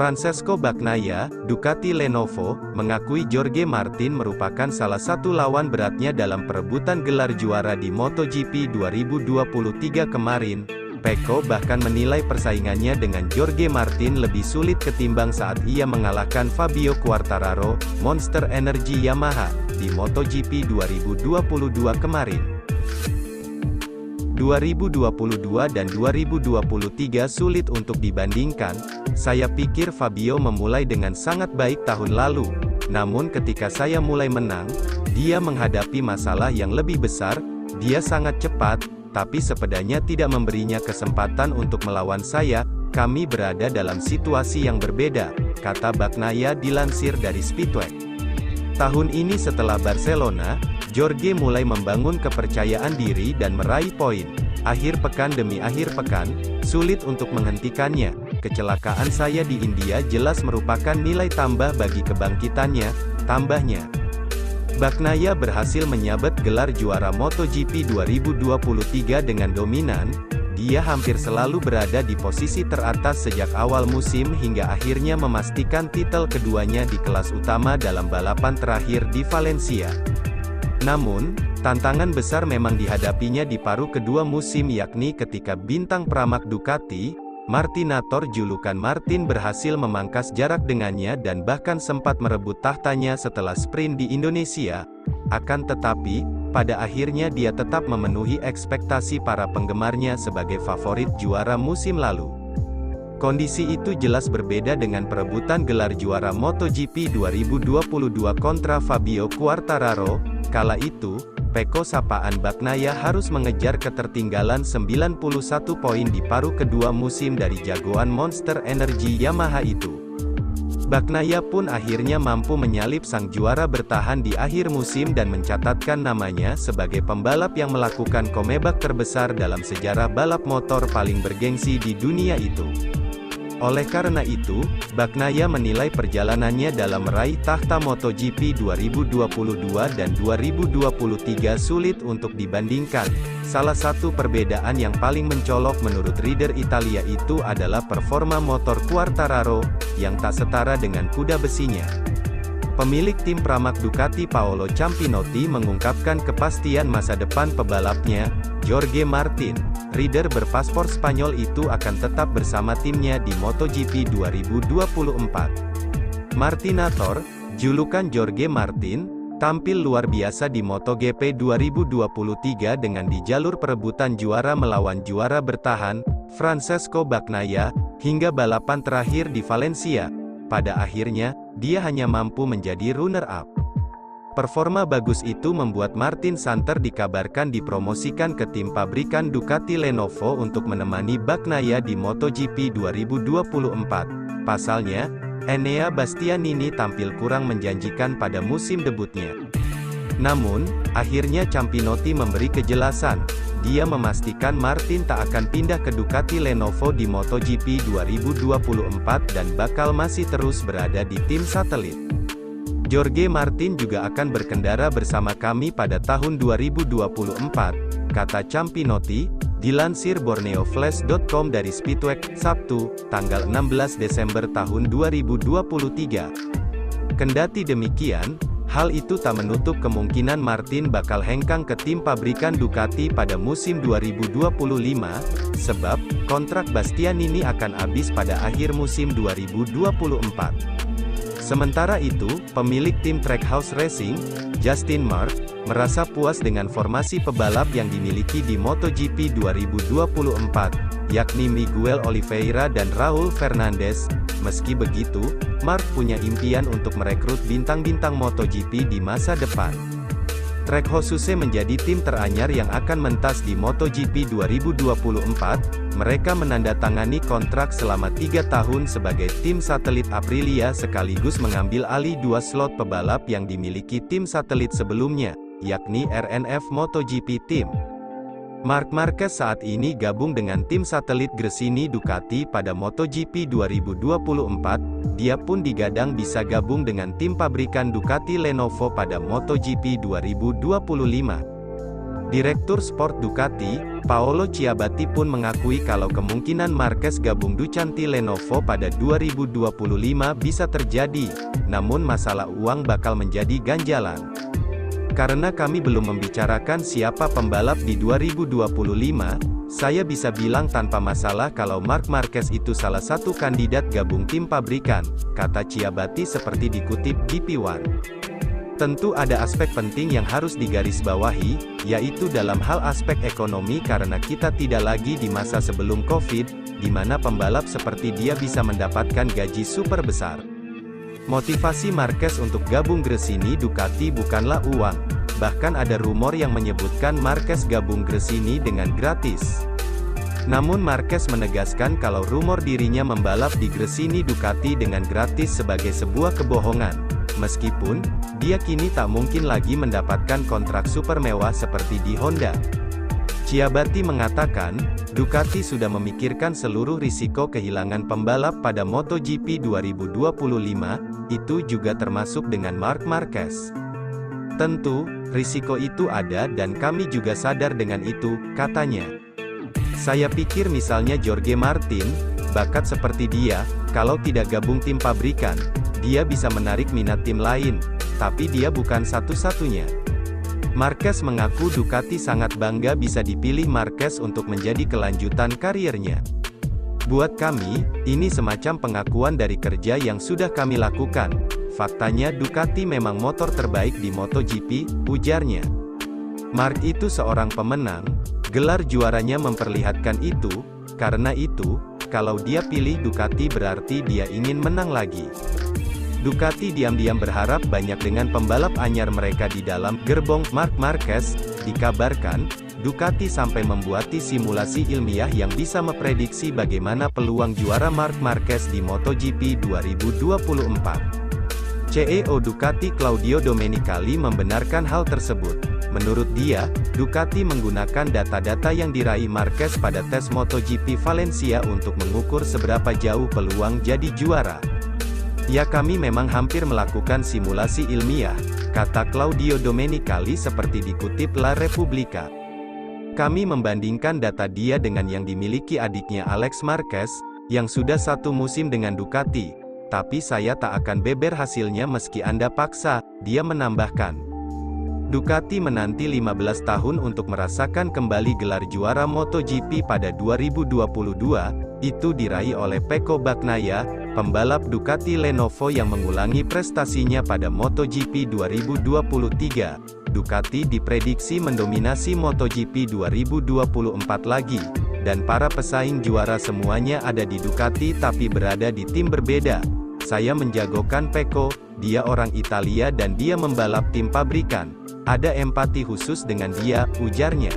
Francesco Bagnaia, Ducati Lenovo, mengakui Jorge Martin merupakan salah satu lawan beratnya dalam perebutan gelar juara di MotoGP 2023 kemarin. Pecco bahkan menilai persaingannya dengan Jorge Martin lebih sulit ketimbang saat ia mengalahkan Fabio Quartararo, Monster Energy Yamaha, di MotoGP 2022 kemarin. 2022 dan 2023 sulit untuk dibandingkan. Saya pikir Fabio memulai dengan sangat baik tahun lalu. Namun ketika saya mulai menang, dia menghadapi masalah yang lebih besar. Dia sangat cepat, tapi sepedanya tidak memberinya kesempatan untuk melawan saya. Kami berada dalam situasi yang berbeda, kata Bagnaia dilansir dari Speedway. Tahun ini setelah Barcelona, Jorge mulai membangun kepercayaan diri dan meraih poin. Akhir pekan demi akhir pekan, sulit untuk menghentikannya. Kecelakaan saya di India jelas merupakan nilai tambah bagi kebangkitannya, tambahnya. Bagnaia berhasil menyabet gelar juara MotoGP 2023 dengan dominan. Dia hampir selalu berada di posisi teratas sejak awal musim hingga akhirnya memastikan titel keduanya di kelas utama dalam balapan terakhir di Valencia. Namun, tantangan besar memang dihadapinya di paruh kedua musim, yakni ketika bintang peramak Ducati, Martinator julukan Martin, berhasil memangkas jarak dengannya dan bahkan sempat merebut tahtanya setelah sprint di Indonesia. Akan tetapi, pada akhirnya dia tetap memenuhi ekspektasi para penggemarnya sebagai favorit juara musim lalu. Kondisi itu jelas berbeda dengan perebutan gelar juara MotoGP 2022 kontra Fabio Quartararo. Kala itu, Pecco sapaan Bagnaia harus mengejar ketertinggalan 91 poin di paruh kedua musim dari jagoan Monster Energy Yamaha itu. Bagnaia pun akhirnya mampu menyalip sang juara bertahan di akhir musim dan mencatatkan namanya sebagai pembalap yang melakukan comeback terbesar dalam sejarah balap motor paling bergengsi di dunia itu. Oleh karena itu, Bagnaia menilai perjalanannya dalam meraih tahta MotoGP 2022 dan 2023 sulit untuk dibandingkan. Salah satu perbedaan yang paling mencolok menurut Reader Italia itu adalah performa motor Quartararo, yang tak setara dengan kuda besinya. Pemilik tim peramak Ducati Paolo Campinotti mengungkapkan kepastian masa depan pebalapnya, Jorge Martin. Rider berpaspor Spanyol itu akan tetap bersama timnya di MotoGP 2024. Martinator, julukan Jorge Martin, tampil luar biasa di MotoGP 2023 dengan di jalur perebutan juara melawan juara bertahan, Francesco Bagnaia, hingga balapan terakhir di Valencia. Pada akhirnya, dia hanya mampu menjadi runner-up. Performa bagus itu membuat Martin Santer dikabarkan dipromosikan ke tim pabrikan Ducati Lenovo untuk menemani Bagnaia di MotoGP 2024. Pasalnya, Enea Bastianini tampil kurang menjanjikan pada musim debutnya. Namun, akhirnya Campinotti memberi kejelasan. Dia memastikan Martin tak akan pindah ke Ducati Lenovo di MotoGP 2024 dan bakal masih terus berada di tim satelit. Jorge Martin juga akan berkendara bersama kami pada tahun 2024, kata Campinotti, dilansir BorneoFlash.com dari Speedway, Sabtu, tanggal 16 Desember tahun 2023. Kendati demikian, hal itu tak menutup kemungkinan Martin bakal hengkang ke tim pabrikan Ducati pada musim 2025, sebab kontrak Bastianini akan habis pada akhir musim 2024. Sementara itu, pemilik tim Trackhouse Racing, Justin Mark, merasa puas dengan formasi pebalap yang dimiliki di MotoGP 2024, yakni Miguel Oliveira dan Raul Fernandez. Meski begitu, Mark punya impian untuk merekrut bintang-bintang MotoGP di masa depan. Trackhouse menjadi tim teranyar yang akan mentas di MotoGP 2024. Mereka menandatangani kontrak selama 3 tahun sebagai tim satelit Aprilia sekaligus mengambil alih 2 slot pebalap yang dimiliki tim satelit sebelumnya, yakni RNF MotoGP Team. Marc Marquez saat ini gabung dengan tim satelit Gresini Ducati pada MotoGP 2024, dia pun digadang bisa gabung dengan tim pabrikan Ducati Lenovo pada MotoGP 2025. Direktur Sport Ducati, Paolo Ciabatti pun mengakui kalau kemungkinan Marquez gabung Ducati Lenovo pada 2025 bisa terjadi, namun masalah uang bakal menjadi ganjalan. Karena kami belum membicarakan siapa pembalap di 2025, saya bisa bilang tanpa masalah kalau Marc Marquez itu salah satu kandidat gabung tim pabrikan, kata Ciabatti seperti dikutip GP1. Tentu ada aspek penting yang harus digarisbawahi, yaitu dalam hal aspek ekonomi karena kita tidak lagi di masa sebelum Covid, di mana pembalap seperti dia bisa mendapatkan gaji super besar. Motivasi Marquez untuk gabung Gresini Ducati bukanlah uang, bahkan ada rumor yang menyebutkan Marquez gabung Gresini dengan gratis. Namun Marquez menegaskan kalau rumor dirinya membalap di Gresini Ducati dengan gratis sebagai sebuah kebohongan, meskipun dia kini tak mungkin lagi mendapatkan kontrak super mewah seperti di Honda. Ciabatti mengatakan, Ducati sudah memikirkan seluruh risiko kehilangan pembalap pada MotoGP 2025, itu juga termasuk dengan Marc Marquez. Tentu, risiko itu ada dan kami juga sadar dengan itu, katanya. Saya pikir misalnya Jorge Martin, bakat seperti dia, kalau tidak gabung tim pabrikan, dia bisa menarik minat tim lain, tapi dia bukan satu-satunya. Marquez mengaku Ducati sangat bangga bisa dipilih Marquez untuk menjadi kelanjutan karirnya. Buat kami, ini semacam pengakuan dari kerja yang sudah kami lakukan. Faktanya Ducati memang motor terbaik di MotoGP, ujarnya. Marc itu seorang pemenang, gelar juaranya memperlihatkan itu, karena itu, kalau dia pilih Ducati berarti dia ingin menang lagi. Ducati diam-diam berharap banyak dengan pembalap anyar mereka di dalam gerbong Marc Marquez. Dikabarkan, Ducati sampai membuat simulasi ilmiah yang bisa memprediksi bagaimana peluang juara Marc Marquez di MotoGP 2024. CEO Ducati Claudio Domenicali membenarkan hal tersebut. Menurut dia, Ducati menggunakan data-data yang diraih Marquez pada tes MotoGP Valencia untuk mengukur seberapa jauh peluang jadi juara. Ya, kami memang hampir melakukan simulasi ilmiah, kata Claudio Domenicali seperti dikutip La Repubblica. Kami membandingkan data dia dengan yang dimiliki adiknya Alex Marquez, yang sudah satu musim dengan Ducati, tapi saya tak akan beber hasilnya meski Anda paksa, dia menambahkan. Ducati menanti 15 tahun untuk merasakan kembali gelar juara MotoGP pada 2022, itu diraih oleh Pecco Bagnaia, pembalap Ducati Lenovo yang mengulangi prestasinya pada MotoGP 2023. Ducati diprediksi mendominasi MotoGP 2024 lagi, dan para pesaing juara semuanya ada di Ducati tapi berada di tim berbeda. Saya menjagokan Pecco, dia orang Italia dan dia membalap tim pabrikan. Ada empati khusus dengan dia, ujarnya.